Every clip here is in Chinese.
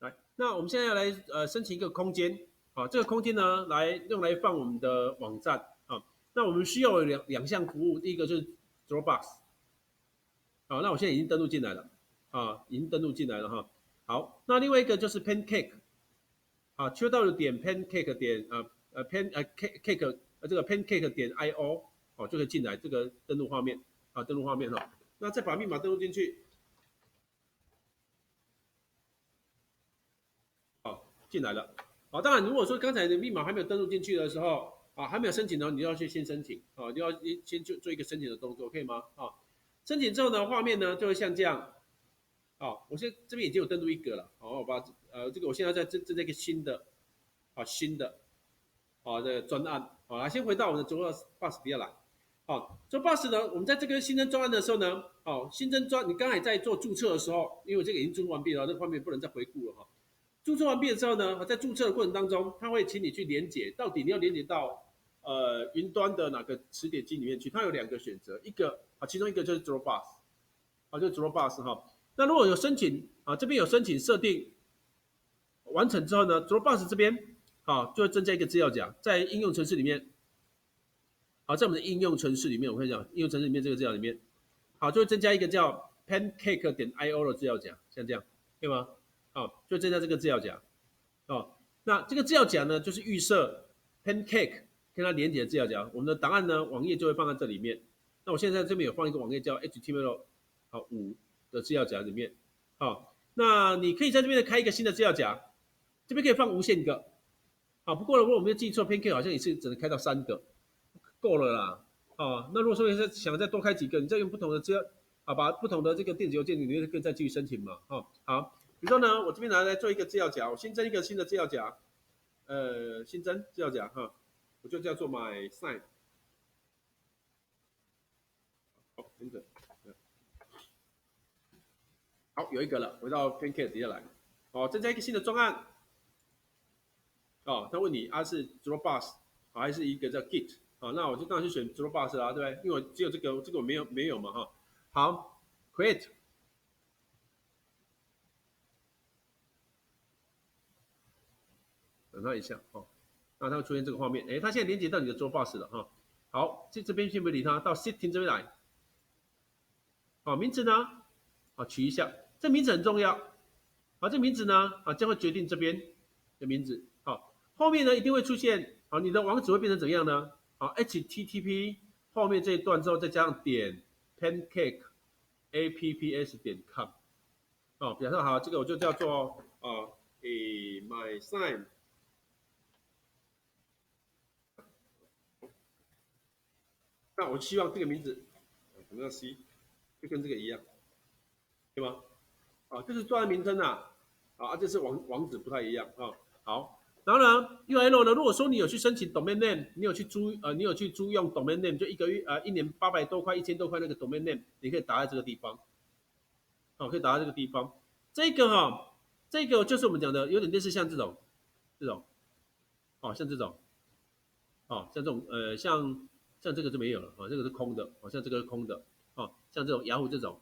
来，那我们现在要来申请一个空间啊，这个空间呢用来放我们的网站啊。那我们需要有两项服务，第一个就是 Dropbox 啊，那我现在已经登录进来了啊，已经登录进来了哈。好，那另外一个就是 Pancake 啊，qw 点 pancake 点cake 这个 pancake 点 io 哦就可以进来这个登录画面啊，登录画面哈。那再把密码登录进去，哦，进来了。好，当然，如果说刚才的密码还没有登录进去的时候，啊，还没有申请呢，你要去先申请，啊，你要先做一个申请的动作，可以吗？啊，申请之后呢，画面呢就会像这样，啊，我现在这边已经有登录一个了，好，我把这个我现在正在一个新的，新的的专案，好，来先回到我们的 Dropbox 底下来，好，Dropbox 呢，我们在这个新增专案的时候呢，好，新增专，你刚才在做注册的时候，因为我这个已经注册完毕了，这个画面不能再回顾了哈。注册完毕的时候呢，在注册的过程当中，它会请你去连接，到底你要连接到云端的哪个词典机里面去？它有两个选择，其中一个就是 Dropbox，就是 Dropbox 哈。那如果有申请这边有申请设定完成之后呢，Dropbox 这边就会增加一个资料夹，在应用程式里面，在我们的应用程式里面，我跟你讲，应用程式里面这个资料里面，就会增加一个叫 Pancake 点 io 的资料夹，像这样，对吗？就增加这个资料夹。那这个资料夹呢，就是预设 Pancake 跟它连接的资料夹，我们的档案呢，网页就会放在这里面。那我现在这边有放一个网页叫 HTML 5的资料夹里面。那你可以在这边开一个新的资料夹，这边可以放无限个。不过如果我没有记错 ，Pancake 好像也是只能开到3个，够了啦。那如果说你是想再多开几个，你再用不同的资料把不同的这个电子邮件，你可以再继续申请嘛。好，比如说呢，我这边来做一个资料夹，我新增一个新的资料夹，新增资料夹我就叫做 my sign， 好，等等，好，有一个了，回到 Pancake 底下来，增加一个新的专案，他问你是 Dropbox 还是一个叫 Git，那我就当然是选 Dropbox 啦，对不对？因为我只有这个我没有嘛，好 ，Create，等它一下，那它会出现这个画面，它现在连接到你的 Dropbox 了好，这边先不理它，到 Setting 这边来，名字呢，取一下，这名字很重要，这名字呢，将会决定这边的名字，后面呢一定会出现，你的网址会变成怎样呢？HTTP 后面这一段之后再加上点 pancake apps 点 com，比方说好，这个我就叫做my sign， 那我希望这个名字什么叫 C， 就跟这个一样，对吗？这是专案名称这是网址不太一样好，然后呢，URL 呢，如果说你有去申请 domain name， 你有去租用 domain name， 就一个月1年800多块、1000多块那个 domain name， 你可以打在这个地方，可以打在这个地方。这个就是我们讲的，有点类似像这种像这种像这种像这个就没有了这个是空的像这个是空的像这种雅虎这种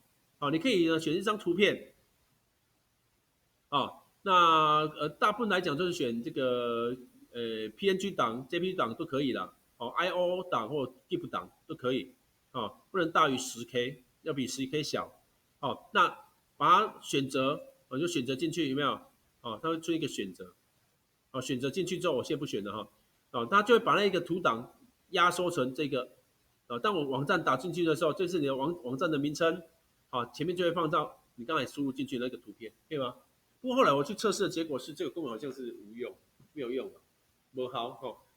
你可以呢选一张图片那大部分来讲就是选这个PNG 档、JPG 档都可以的IO 档或 GIF 档都可以不能大于10K，要比10K 小那把它选择就选择进去有没有它会出一个选择选择进去之后我先不选了它就会把那个图档压缩成这个当我网站打进去的时候，这是你的网站的名称前面就会放到你刚才输入进去的那个图片，可以吗？不过后来我去测试的结果是，这个根本好像是无用，没有用的，不好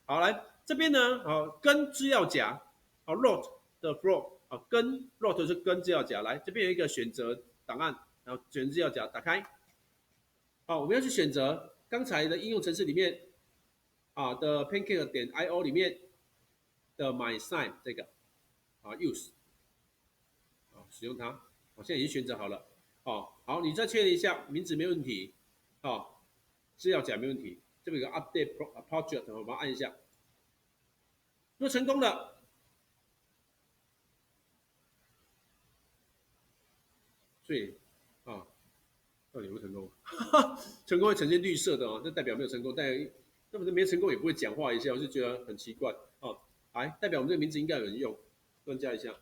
好来这边呢跟资料夹root 的 flow跟 root 是跟资料夹，来这边有一个选择档案，然后选资料夹打开，我们要去选择刚才的应用程式里面的 pancake 点 io 里面的 my sign 这个use 使用它，现在已经选择好了好，你再确认一下名字没问题资料夹没问题，这边有个 update project， 我把它按一下，如果成功了，所以到底有没有成功？成功会呈现绿色的哦，这代表没有成功，那么没成功也不会讲话一下，我就觉得很奇怪哦。来，代表我们这个名字应该有人用，专家一下。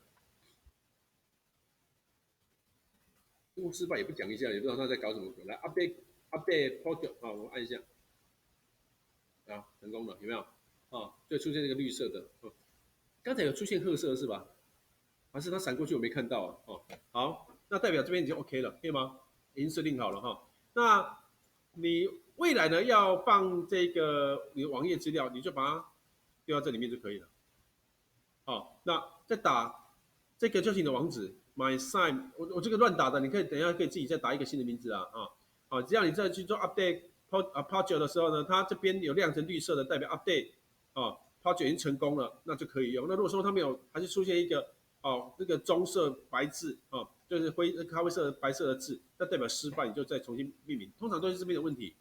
用失败也不讲一下，也不知道他在搞什么鬼。来 update project 啊，我按一下，啊，成功了，有没有？啊，就出现那个绿色的。哦，刚才有出现褐色是吧？还是它闪过去我没看到啊？哦，好，那代表这边已经 OK 了，可以吗？已经设定好了哈。那你未来呢要放这个你的网页资料，你就把它丢到这里面就可以了。好，那再打这个就是你的网址 my sign，我这个乱打的，你可以等一下可以自己再打一个新的名字啊啊。好，只要你再去做 update project 的时候呢，它这边有亮成绿色的，代表 update 啊 project 已经成功了，那就可以用。那如果说它没有，还是出现一个这个棕色白字啊，就是咖啡色白色的字，那代表失败，你就再重新命名。通常都是这边的问题，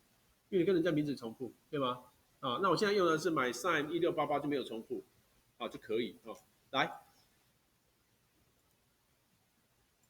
因为你跟人家名字重复，对吗？啊，那我现在用的是 my sign 1688就没有重复，啊就可以哦。来，